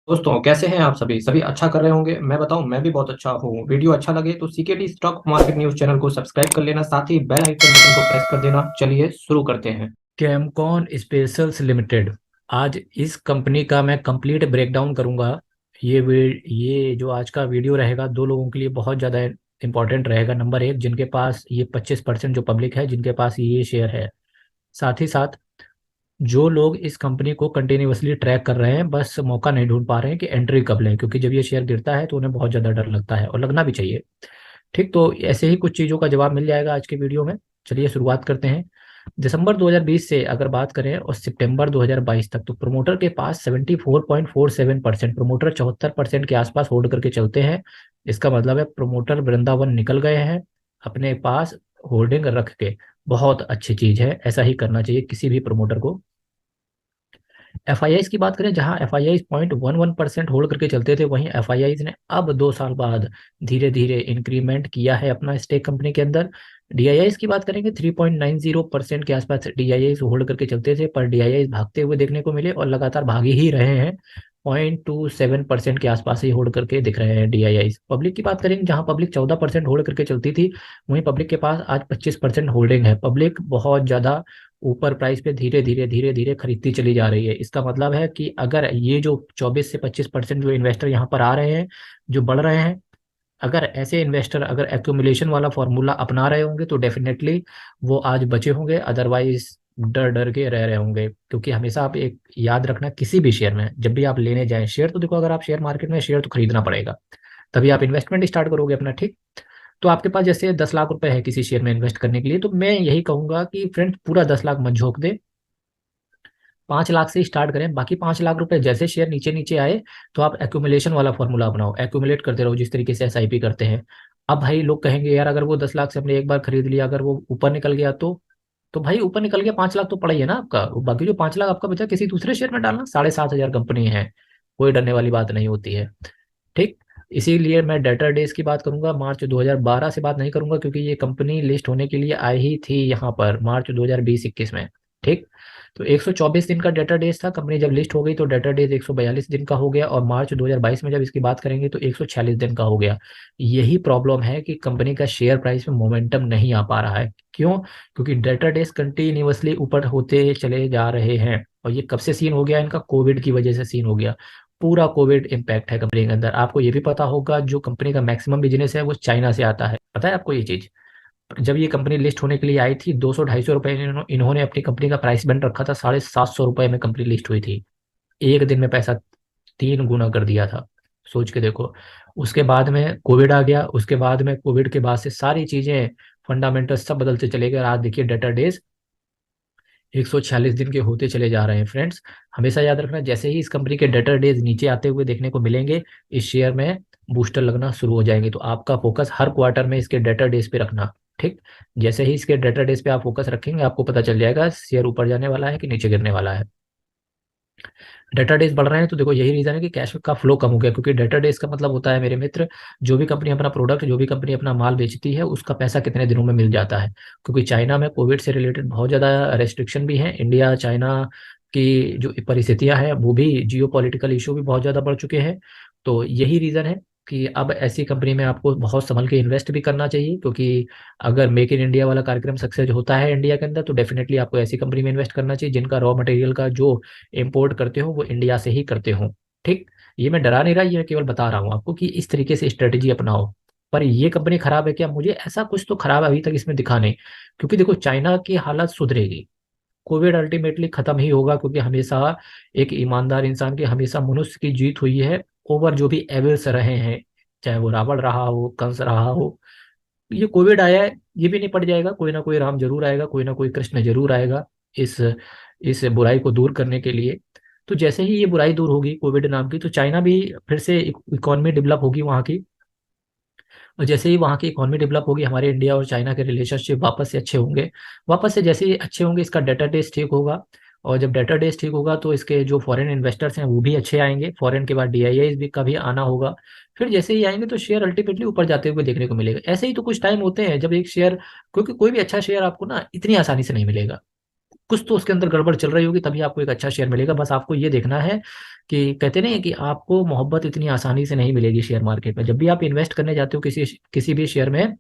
दोस्तों कैसे हैं आप सभी सभी अच्छा कर रहे होंगे। मैं बताऊं, मैं भी बहुत अच्छा हूँ। वीडियो अच्छा लगे तो CKD stock market news channel को सब्सक्राइब कर लेना, साथ ही बेल आइकन बटन को प्रेस कर देना। चलिए शुरू करते हैं। कैमकॉन स्पेशल्स लिमिटेड, आज इस कंपनी का मैं कंप्लीट ब्रेकडाउन करूंगा। ये जो आज का वीडियो रहेगा दो लोगों के लिए बहुत ज़्यादा इंपॉर्टेंट रहेगा। नंबर एक, जिनके पास ये 25% जो पब्लिक है, जिनके पास ये शेयर है। साथ ही साथ जो लोग इस कंपनी को कंटिन्यूअसली ट्रैक कर रहे हैं, बस मौका नहीं ढूंढ पा रहे हैं कि एंट्री कब लें, क्योंकि जब ये शेयर गिरता है तो उन्हें बहुत ज़्यादा डर लगता है और लगना भी चाहिए। ठीक, तो ऐसे ही कुछ चीज़ों का जवाब मिल जाएगा आज के वीडियो में। चलिए शुरुआत करते हैं। दिसंबर 2020 से अगर बात करें और सितंबर 2022 तक, तो प्रोमोटर के पास 74.47%, प्रोमोटर 74% के आसपास होल्ड करके चलते हैं। इसका मतलब है प्रोमोटर वृंदावन निकल गए हैं अपने पास होल्डिंग रख के। बहुत अच्छी चीज़ है, ऐसा ही करना चाहिए किसी भी प्रोमोटर को। एफ आई आईज की बात करें, जहां एफ आई आईज 0.11% होल्ड करके चलते थे, वहीं एफ आई आईज ने अब 2 साल बाद धीरे धीरे इंक्रीमेंट किया है अपना स्टेक कंपनी के अंदर। डी आई आईज की बात करेंगे, 3.90% के आसपास डी आई आईज होल्ड करके चलते थे, पर डी आई आईज भागते हुए देखने को मिले और लगातार भागे ही रहे हैं। 0.27% के आसपास ही होल्ड करके दिख रहे हैं डी आई आईज। पब्लिक की बात करेंगे, जहां पब्लिक 14% होल्ड करके चलती थी, वहीं पब्लिक के पास आज 25% होल्डिंग है। पब्लिक बहुत ज्यादा ऊपर प्राइस पे धीरे धीरे धीरे धीरे खरीदती चली जा रही है। इसका मतलब है कि अगर ये जो 24 से 25% जो इन्वेस्टर यहाँ पर आ रहे हैं, जो बढ़ रहे हैं, अगर ऐसे इन्वेस्टर अगर एक्यूमुलेशन वाला फॉर्मूला अपना रहे होंगे तो डेफिनेटली वो आज बचे होंगे, अदरवाइज डर डर के रह रहे होंगे। क्योंकि हमेशा आप एक याद रखना, किसी भी शेयर में जब भी आप लेने जाएं शेयर, तो देखो, अगर आप शेयर मार्केट में शेयर तो खरीदना पड़ेगा, तभी आप इन्वेस्टमेंट स्टार्ट करोगे अपना। ठीक, तो आपके पास जैसे 10 लाख रुपए है किसी शेयर में इन्वेस्ट करने के लिए, तो मैं यही कहूंगा कि फ्रेंड्स पूरा 10 लाख मत झोंक दे, 5 लाख से स्टार्ट करें। बाकी 5 लाख रुपए जैसे शेयर नीचे नीचे आए तो आप एक्यूमुलेशन वाला फॉर्मूला अपनाओ, एक्यूमुलेट करते रहो जिस तरीके से एसआईपी करते हैं। अब भाई लोग कहेंगे यार, अगर वो 10 लाख से हमने एक बार खरीद लिया, अगर वो ऊपर निकल गया तो भाई ऊपर निकल गया, 5 लाख तो पड़ा ही है ना आपका। बाकी जो 5 लाख आपका बचा, किसी दूसरे शेयर में डालना। 7,500 कंपनी है, कोई डरने वाली बात नहीं होती है। ठीक, इसीलिए मैं डेटर डेज की बात करूंगा, मार्च 2012 से बात नहीं करूंगा, क्योंकि ये कंपनी लिस्ट होने के लिए आई ही थी यहाँ पर मार्च 2020-21 में। ठीक, तो 124 दिन का डेटा डेज था, कंपनी जब लिस्ट हो गई तो डेटा डेज 142 दिन का हो गया, और मार्च 2022 में जब इसकी बात करेंगे तो 146 दिन का हो गया। यही प्रॉब्लम है कि कंपनी का शेयर प्राइस में मोमेंटम नहीं आ पा रहा है। क्यों? क्योंकि डेटा डेज कंटिन्यूअसली ऊपर होते चले जा रहे हैं। और ये कब से सीन हो गया इनका? कोविड की वजह से सीन हो गया। पूरा कोविड इम्पैक्ट है कंपनी के अंदर। आपको ये भी पता होगा, जो कंपनी का मैक्सिमम बिजनेस है वो चाइना से आता है। पता है आपको ये चीज? जब ये कंपनी लिस्ट होने के लिए आई थी, 200-250 रुपए इन्होंने अपनी कंपनी का प्राइस बैंड रखा था, 750 रुपए में कंपनी लिस्ट हुई थी। एक दिन में पैसा 3 गुना कर दिया था, सोच के देखो। उसके बाद में कोविड आ गया, उसके बाद में कोविड के बाद से सारी चीजें फंडामेंटल सब बदलते चले गए। आज देखिए डेटा डेज 146 दिन के होते चले जा रहे हैं। फ्रेंड्स, हमेशा याद रखना, जैसे ही इस कंपनी के डेटर डेज नीचे आते हुए देखने को मिलेंगे, इस शेयर में बूस्टर लगना शुरू हो जाएंगे। तो आपका फोकस हर क्वार्टर में इसके डेटर डेज पे रखना। ठीक, जैसे ही इसके डेटर डेज पे आप फोकस रखेंगे, आपको पता चल जाएगा शेयर ऊपर जाने वाला है कि नीचे गिरने वाला है। डेटा डेज बढ़ रहे हैं तो देखो, यही रीजन है कि कैश का फ्लो कम हो गया, क्योंकि डेटा डेज का मतलब होता है मेरे मित्र, जो भी कंपनी अपना प्रोडक्ट, जो भी कंपनी अपना माल बेचती है, उसका पैसा कितने दिनों में मिल जाता है। क्योंकि चाइना में कोविड से रिलेटेड बहुत ज़्यादा रेस्ट्रिक्शन भी है। इंडिया चाइना की जो परिस्थितियां हैं, वो भी जियो पॉलिटिकल इशू भी बहुत ज़्यादा बढ़ चुके हैं। तो यही रीज़न है कि अब ऐसी कंपनी में आपको बहुत संभल के इन्वेस्ट भी करना चाहिए, क्योंकि अगर मेक इन इंडिया वाला कार्यक्रम सक्सेस होता है इंडिया के अंदर, तो डेफिनेटली आपको ऐसी कंपनी में इन्वेस्ट करना चाहिए जिनका रॉ मटेरियल का जो इम्पोर्ट करते हो वो इंडिया से ही करते हो। ठीक, ये मैं डरा नहीं रहा, ये मैं केवल बता रहा हूँ आपको कि इस तरीके से स्ट्रेटेजी अपनाओ। पर ये कंपनी खराब है क्या? मुझे ऐसा कुछ तो खराब अभी तक इसमें दिखा नहीं। क्योंकि देखो, चाइना की हालत सुधरेगी, कोविड अल्टीमेटली खत्म ही होगा, क्योंकि हमेशा एक ईमानदार इंसान की, हमेशा मनुष्य की जीत हुई है ओवर जो भी एविल्स रहे हैं, चाहे वो रावण रहा हो, कंस रहा हो। ये कोविड आया है, ये भी निपट जाएगा। कोई ना कोई राम जरूर आएगा, कोई ना कोई कृष्ण जरूर आएगा इस इस बुराई को दूर करने के लिए। तो जैसे ही ये बुराई दूर होगी कोविड नाम की, तो चाइना भी फिर से इकोनॉमी डेवलप होगी वहाँ की। और जैसे ही वहाँ की इकोनॉमी डेवलप होगी, हमारे इंडिया और चाइना के रिलेशनशिप वापस से अच्छे होंगे। वापस से जैसे ही अच्छे होंगे, इसका डेटा डेस ठीक होगा। और जब डेटा डेस ठीक होगा तो इसके जो फॉरेन इन्वेस्टर्स हैं वो भी अच्छे आएंगे। फॉरेन के बाद डीआईआईज भी का भी आना होगा। फिर जैसे ही आएंगे तो शेयर अल्टीमेटली ऊपर जाते हुए देखने को मिलेगा। ऐसे ही तो कुछ टाइम होते हैं जब एक शेयर, क्योंकि कोई भी अच्छा शेयर आपको ना इतनी आसानी से नहीं मिलेगा। कुछ तो उसके अंदर गड़बड़ चल रही होगी, तभी आपको एक अच्छा शेयर मिलेगा। बस आपको ये देखना है कि कहते नहीं है कि आपको मोहब्बत इतनी आसानी से नहीं मिलेगी शेयर मार्केट में। जब भी आप इन्वेस्ट करने जाते हो किसी किसी भी शेयर में,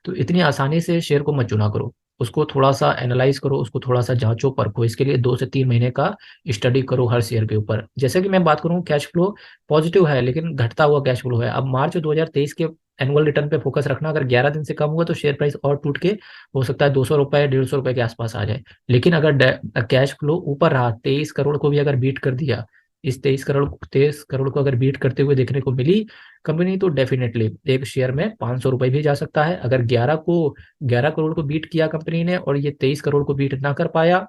तो इतनी आसानी से शेयर को मत चुना करो। उसको थोड़ा सा एनालाइज करो, उसको थोड़ा सा जांचो परखो। इसके लिए 2 से 3 महीने का स्टडी करो हर शेयर के ऊपर। जैसे कि मैं बात करूँ, कैश फ्लो पॉजिटिव है लेकिन घटता हुआ कैश फ्लो है। अब मार्च 2023 के एनुअल रिटर्न पे फोकस रखना। अगर 11 दिन से कम हुआ तो शेयर प्राइस और टूट के हो सकता है 200 रुपए 150 रुपए के आसपास आ जाए। लेकिन अगर कैश फ्लो ऊपर रहा, 23 करोड़ को भी अगर बीट कर दिया, इस 23 करोड़ को अगर बीट करते हुए देखने को मिली कंपनी, तो डेफिनेटली एक शेयर में 500 रुपए भी जा सकता है। अगर 11 करोड़ को बीट किया कंपनी ने और ये 23 करोड़ को बीट ना कर पाया,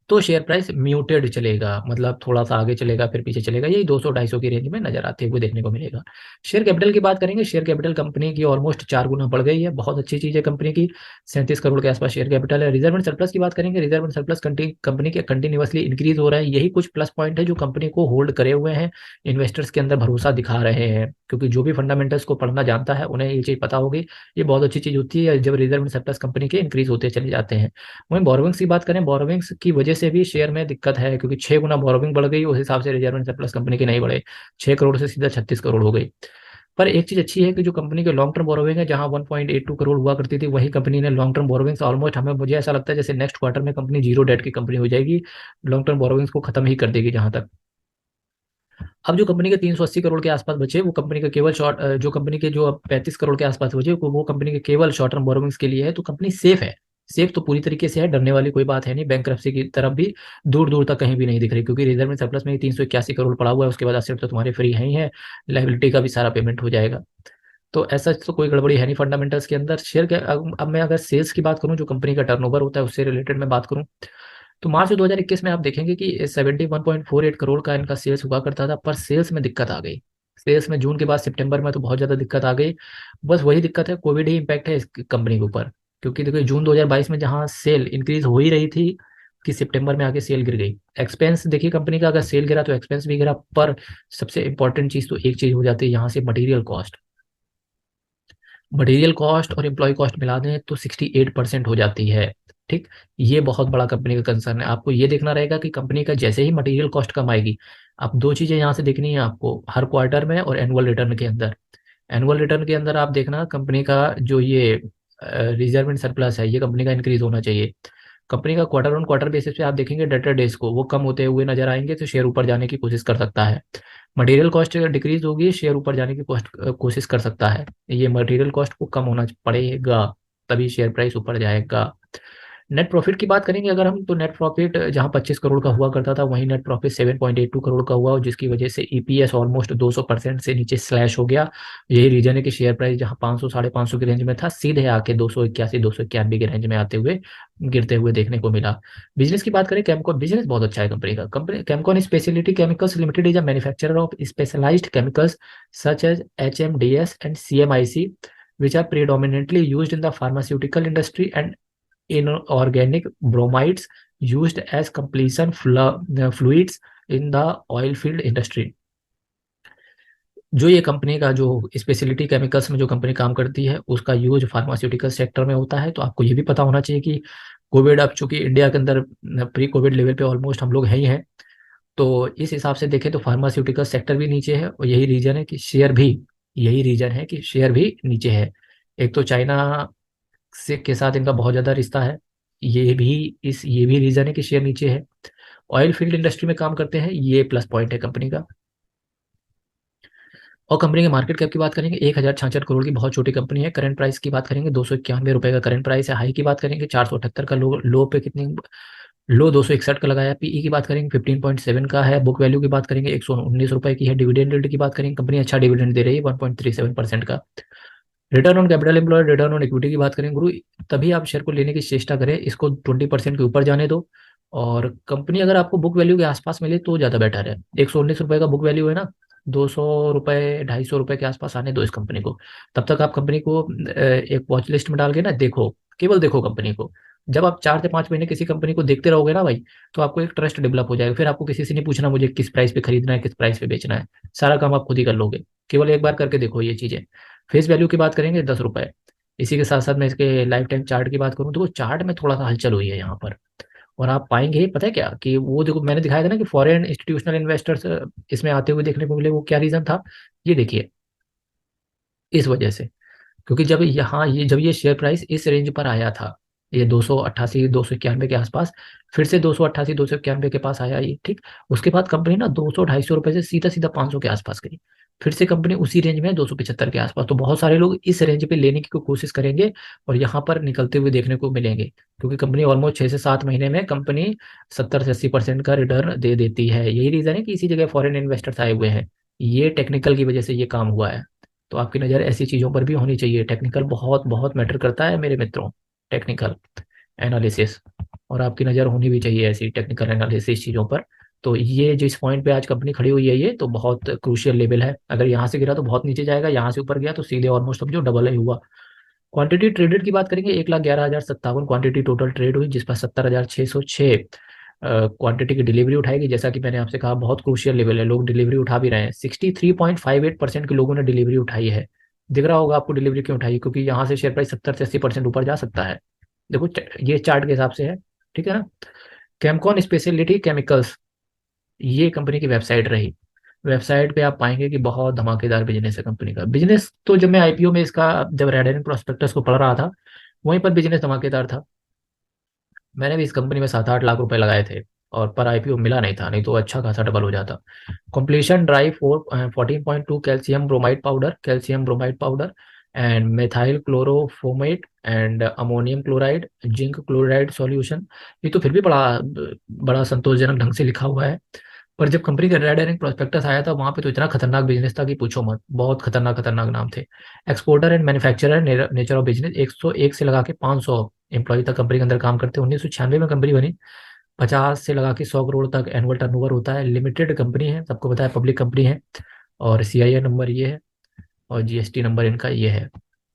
तो शेयर प्राइस म्यूटेड चलेगा, मतलब थोड़ा सा आगे चलेगा फिर पीछे चलेगा। यही 200-250 की रेंज में नजर आते हुए देखने को मिलेगा। शेयर कैपिटल की बात करेंगे, शेयर कैपिटल कंपनी की ऑलमोस्ट 4 गुना बढ़ गई है। बहुत अच्छी चीज है कंपनी की। 37 करोड़ के आसपास शेयर कैपिटल है। रिजर्व एंड सरप्लस की बात करेंगे, रिजर्व एंड सरप्लस कंपनी के कंटिन्यूअसली इंक्रीज हो रहा है। यही कुछ प्लस पॉइंट है जो कंपनी को होल्ड करे हुए हैं, इन्वेस्टर्स के अंदर भरोसा दिखा रहे हैं। क्योंकि जो भी फंडामेंटल्स को पढ़ना जानता है उन्हें ये चीज पता होगी। ये बहुत अच्छी चीज होती है जब रिजर्व एंड सरप्लस कंपनी के इंक्रीज होते चले जाते हैं। वहीं बोरोविंग्स की बात करें, बोरोविंग्स की वजह से भी शेयर में दिक्कत है, क्योंकि 6 गुना बोरोविंग बढ़ गई, उस हिसाब से रिजर्व एंड सरप्लस कंपनी की नहीं बढ़े। 6 करोड़ से सीधा 36 करोड़ हो गई। पर एक चीज अच्छी है कि जो कंपनी के लॉन्ग टर्म बोरोविंग है, जहां 1.82 करोड़ हुआ करती थी, वही कंपनी ने लॉन्ग टर्म बोरोविंग्स ऑलमोस्ट, हमें मुझे ऐसा लगता है जैसे नेक्स्ट क्वार्टर में कंपनी जीरो डेट की कंपनी हो जाएगी। लॉन्ग टर्म बोरोविंग्स को खत्म ही कर देगी जहां तक। अब जो कंपनी के 380 करोड़ के आसपास बचे, वो कंपनी के केवल जो कंपनी के जो अब 35 करोड़ के आसपास बचे, वो कंपनी के केवल शॉर्ट टर्म बोरोविंग्स के लिए है। तो कंपनी सेफ है। सेफ तो पूरी तरीके से है, डरने वाली कोई बात है नहीं। बैंक्रप्सी की तरफ भी दूर दूर तक कहीं भी नहीं दिख रही, क्योंकि रिजर्व में सरप्लस में 381 करोड़ पड़ा हुआ है। उसके बाद असेट तो तुम्हारे फ्री है ही है, लाइबिलिटी का भी सारा पेमेंट हो जाएगा। तो ऐसा तो कोई गड़बड़ी है नहीं फंडामेंटल्स के अंदर। शेयर के अब मैं अगर सेल्स की बात करूं, जो कंपनी का टर्नओवर होता है उससे रिलेटेड मैं बात करूं, तो मार्च 2021 में आप देखेंगे कि 71.48 करोड़ का इनका सेल्स हुआ करता था। पर सेल्स में दिक्कत आ गई। सेल्स में जून के बाद सितंबर में तो बहुत ज्यादा दिक्कत आ गई। बस वही दिक्कत है, कोविड ही इम्पैक्ट है इस कंपनी के ऊपर। क्योंकि देखिए जून 2022 में जहां सेल इंक्रीज हो ही रही थी, कि सितंबर में आके सेल गिर गई। एक्सपेंस देखिए कंपनी का, अगर सेल गिरा तो एक्सपेंस भी गिरा। पर सबसे इंपॉर्टेंट चीज तो एक चीज हो जाती है यहाँ से, मटेरियल कॉस्ट। मटेरियल कॉस्ट और एम्प्लॉय कॉस्ट मिला दें तो 68% हो जाती है। ठीक। ये बहुत बड़ा कंपनी का कंसर्न है। आपको ये देखना रहेगा कि कंपनी का जैसे ही मटेरियल कॉस्ट कम आएगी, आप दो चीजें यहाँ से देखनी है आपको, हर क्वार्टर में और एनुअल रिटर्न के अंदर। एनुअल रिटर्न के अंदर आप देखना कंपनी का जो ये रिजर्व एंड सरप्लस है, ये कंपनी का इंक्रीज होना चाहिए। कंपनी का क्वार्टर ऑन क्वार्टर बेसिस पे आप देखेंगे डेटर डेज को, वो कम होते हुए नजर आएंगे, तो शेयर ऊपर जाने की कोशिश कर सकता है। मटेरियल कॉस्ट अगर डिक्रीज होगी, शेयर ऊपर जाने की कोशिश कर सकता है। ये मटेरियल कॉस्ट को कम होना पड़ेगा, तभी शेयर प्राइस ऊपर जाएगा। नेट प्रॉफिट की बात करेंगे अगर हम, तो नेट प्रॉफिट जहां 25 करोड़ का हुआ करता था, वहीं नेट प्रॉफिट 7.82 करोड़ का हुआ, और जिसकी वजह से ईपीएस ऑलमोस्ट 200% से नीचे स्लैश हो गया। यही रीजन है कि शेयर प्राइस जहां 500 550 की रेंज में था, सीधे आके 281 291 के रेंज में आते हुए गिरते हुए देखने को मिला। बिजनेस की बात करें, कैमकॉन बिजनेस बहुत अच्छा है कंपनी का। Company Camcon specialty chemicals limited is a manufacturer of specialized chemicals such as HMDS and CMIC, which are predominantly used in the pharmaceutical industry and inorganic bromides used as completion fluids in the oil field industry। जो ये company का जो speciality chemicals में जो company काम करती है, उसका यूज फार्मास्यूटिकल सेक्टर में होता है। तो आपको ये भी पता होना चाहिए कि कोविड, अब चूंकि इंडिया के अंदर प्री कोविड लेवल पे ऑलमोस्ट हम लोग है ही हैं, तो इस हिसाब से देखें तो फार्मास्यूटिकल सेक्टर भी नीचे है, और यही रीजन है कि शेयर भी नीचे है। एक तो चाइना से के साथ इनका बहुत ज्यादा रिश्ता है, ये भी रीजन है कि शेयर नीचे है। ऑयल फील्ड इंडस्ट्री में काम करते हैं, ये प्लस पॉइंट है कंपनी का। और कंपनी के मार्केट कैप की बात करेंगे, 1066 करोड़ की बहुत छोटी कंपनी है। करंट प्राइस की बात करेंगे, 291 रुपए का करंट प्राइस है। हाई की बात करेंगे 478 का, लो पे कितनी, लो 261 का लगाया। पीई की बात करेंगे 15.7 का है। बुक वैल्यू की बात करेंगे 119 रुपए की है। डिविडेंड रेट की बात करेंगे, कंपनी अच्छा डिविडेंड दे रही है 1.37% का। Return on capital employed, return on equity की बात करें गुरु, तभी आप शेयर को लेने की चेष्टा करें, इसको 20% के ऊपर जाने दो। और कंपनी अगर आपको बुक वैल्यू के आसपास मिले तो ज्यादा बेटर है। 119 रुपए का बुक वैल्यू है ना, 200 रुपए 250 रुपए के आसपास आने दो इस कंपनी को। तब तक आप कंपनी को एक वॉच लिस्ट में डाल के ना देखो, केवल देखो कंपनी को। जब आप 4 से 5 महीने किसी कंपनी को देखते रहोगे ना भाई, तो आपको एक ट्रस्ट डेवलप हो जाएगा। फिर आपको किसी से नहीं पूछना मुझे किस प्राइस पे खरीदना है, किस प्राइस पे बेचना है। सारा काम आप खुद ही कर लोगे। केवल एक बार करके देखो ये चीजें। फेस वैल्यू की बात करेंगे 10 रुपए। इसी के साथ साथ मैं इसके लाइफ टाइम चार्ट की बात करूं, तो वो चार्ट में थोड़ा सा हलचल हुई है यहाँ पर। और आप पाएंगे पता है क्या कि वो देखो मैंने दिखाया था ना कि फॉरेन इंस्टीट्यूशनल इन्वेस्टर्स इसमें आते हुए देखने को मिले, वो क्या रीजन था, ये देखिए, इस वजह से, क्योंकि जब ये शेयर प्राइस इस रेंज पर आया था, ये 288 291 के आसपास, फिर से 288 291 के पास आया ये, ठीक। उसके बाद कंपनी ना 200 250 रुपए से सीधा सीधा 500 के आसपास गई, फिर से कंपनी उसी रेंज में 275 के आसपास। तो बहुत सारे लोग इस रेंज पे लेने की कोशिश करेंगे और यहाँ पर निकलते हुए देखने को मिलेंगे, क्योंकि कंपनी ऑलमोस्ट 6 से 7 महीने में कंपनी 70 से 80% का रिटर्न दे देती है। यही रीजन है कि इसी जगह फॉरेन इन्वेस्टर्स आए हुए हैं, ये टेक्निकल की वजह से ये काम हुआ है। तो आपकी नज़र ऐसी चीज़ों पर भी होनी चाहिए। टेक्निकल बहुत बहुत मैटर करता है मेरे मित्रों, टेक्निकल एनालिसिस, और आपकी नज़र होनी भी चाहिए ऐसी टेक्निकल एनालिसिस चीज़ों पर। तो ये जिस पॉइंट पे आज कंपनी खड़ी हुई है, ये तो बहुत क्रूशियल लेवल है। अगर यहाँ से गिरा तो बहुत नीचे जाएगा, यहाँ से ऊपर गया तो सीधे ऑलमोस्ट समझो डबल ही हुआ। क्वांटिटी ट्रेडेड की बात करेंगे, 1,11,057 क्वांटिटी टोटल ट्रेड हुई, जिस पर 70,606 क्वांटिटी की डिलीवरी उठाएगी। जैसा कि मैंने आपसे कहा बहुत क्रूशियल लेवल है, लोग डिलीवरी उठा भी रहे हैं, 63.58% के लोगों ने डिलीवरी उठाई है। दिख रहा होगा आपको डिलीवरी क्यों उठाई, क्योंकि यहाँ से शेयर प्राइस 70 से 80% ऊपर जा सकता है। देखो ये चार्ट के हिसाब से है, ठीक है ना। केमकॉन स्पेशलिटी केमिकल्स, ये कंपनी की वेबसाइट रही। वेबसाइट पे आप पाएंगे कि बहुत धमाकेदार बिजनेस है कंपनी का। बिजनेस तो जब मैं आईपीओ में इसका, जब रेड एंड प्रोस्पेक्टस को पढ़ रहा था, वहीं पर बिजनेस धमाकेदार था। मैंने भी इस कंपनी में 7-8 लाख रुपए लगाए थे, और पर आईपीओ मिला नहीं था, नहीं तो अच्छा खासा डबल हो जाता। Completion dry 14.2 calcium bromide powder, and methyl chloroformate and ammonium chloride, zinc chloride solution. ये तो फिर भी बड़ा बड़ा संतोषजनक ढंग से लिखा हुआ है। पर जब कंपनी का रेड एरिंग प्रोस्पेक्टस आया था, वहां पे तो इतना खतरनाक बिजनेस था कि पूछो मत, बहुत खतरनाक खतरनाक नाम थे। Exporter and manufacturer, nature of business, 101 से लगा के 500 एम्प्लॉय तक कंपनी के अंदर काम करते हैं। 1996 में कंपनी बनी। 50 से लगा के 100 करोड़ तक एनुअल टर्नओवर होता है। लिमिटेड कंपनी है, सबको पता है, पब्लिक कंपनी है। और सीआईए नंबर ये है, और जीएसटी नंबर इनका ये है।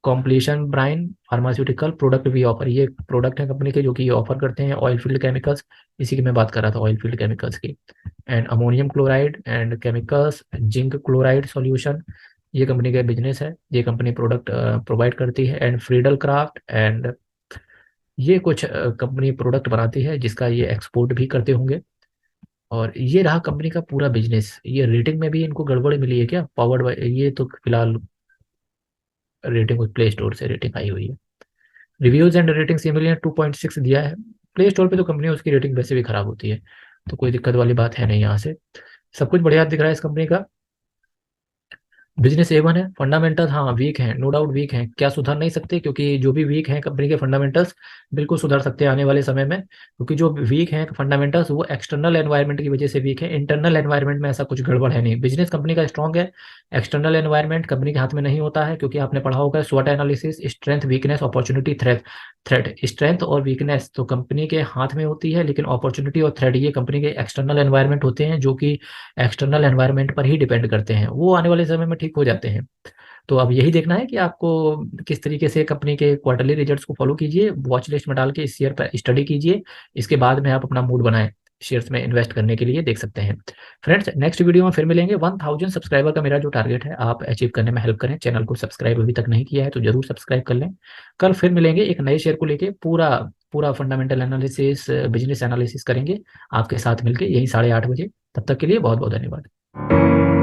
कॉम्प्लीशन ब्राइन फार्मास्यूटिकल प्रोडक्ट भी ऑफर, ये प्रोडक्ट है कंपनी के जो कि ये ऑफर करते हैं ऑयल फील्ड केमिकल्स। इसी की मैं बात कर रहा था, ऑयल फील्ड केमिकल्स की। And ammonium chloride and chemicals, zinc chloride solution, ये कंपनी का बिजनेस है। ये कंपनी प्रोडक्ट प्रोवाइड करती है। एंड फ्रीडल क्राफ्ट, एंड ये कुछ कंपनी प्रोडक्ट बनाती है जिसका ये एक्सपोर्ट भी करते होंगे। और ये रहा कंपनी का पूरा बिजनेस। ये रेटिंग में भी इनको गड़बड़ी मिली है क्या, पावर्ड बाय, ये तो फिलहाल रेटिंग प्ले स्टोर से रेटिंग आई हुई है। रिव्यूज एंड रेटिंग सिमिलर 2.6 दिया है। प्ले स्टोर पे तो कंपनी उसकी रेटिंग वैसे भी खराब होती है, तो कोई दिक्कत वाली बात है नहीं यहाँ से। सब कुछ बढ़िया दिख रहा है इस कंपनी का। बिजनेस ए1 है। फंडामेंटल हाँ वीक हैं, नो डाउट वीक हैं, क्या सुधर नहीं सकते, क्योंकि जो भी वीक हैं कंपनी के फंडामेंटल्स बिल्कुल सुधर सकते हैं आने वाले समय में। क्योंकि जो वीक हैं फंडामेंटल्स वो एक्सटर्नल एनवायरनमेंट की वजह से वीक है, इंटरनल एनवायरनमेंट में ऐसा कुछ गड़बड़ है नहीं। बिजनेस कंपनी का स्ट्रॉन्ग है, एक्सटर्नल एनवायरनमेंट कंपनी के हाथ में नहीं होता है, क्योंकि आपने पढ़ा होगा स्वॉट analysis, strength weakness opportunity threat. Strength और वीकनेस तो कंपनी के हाथ में होती है, लेकिन अपॉर्चुनिटी और थ्रेट ये कंपनी के एक्सटर्नल एनवायरनमेंट होते हैं, जो कि एक्सटर्नल एनवायरनमेंट पर ही डिपेंड करते हैं। वो आने वाले समय में ठीक हो जाते हैं। तो अब यही देखना है कि आपको किस तरीके से कंपनी के क्वार्टरली रिजल्ट्स को फॉलो कीजिए, वॉच लिस्ट में डाल के इस शेयर पर स्टडी कीजिए। इसके बाद में आप अपना मूड बनाएं शेयर्स में इन्वेस्ट करने के लिए, देख सकते हैं। फ्रेंड्स नेक्स्ट वीडियो में फिर मिलेंगे। 1000 सब्सक्राइबर का मेरा जो टारगेट है आप अचीव करने में हेल्प करें। चैनल को सब्सक्राइब अभी तक नहीं किया है तो जरूर सब्सक्राइब कर लें। कल फिर मिलेंगे एक नए शेयर को लेके, पूरा पूरा फंडामेंटल एनालिसिस, बिजनेस एनालिसिस करेंगे आपके साथ मिलके, यही 8:30 बजे। तब तक के लिए बहुत बहुत धन्यवाद।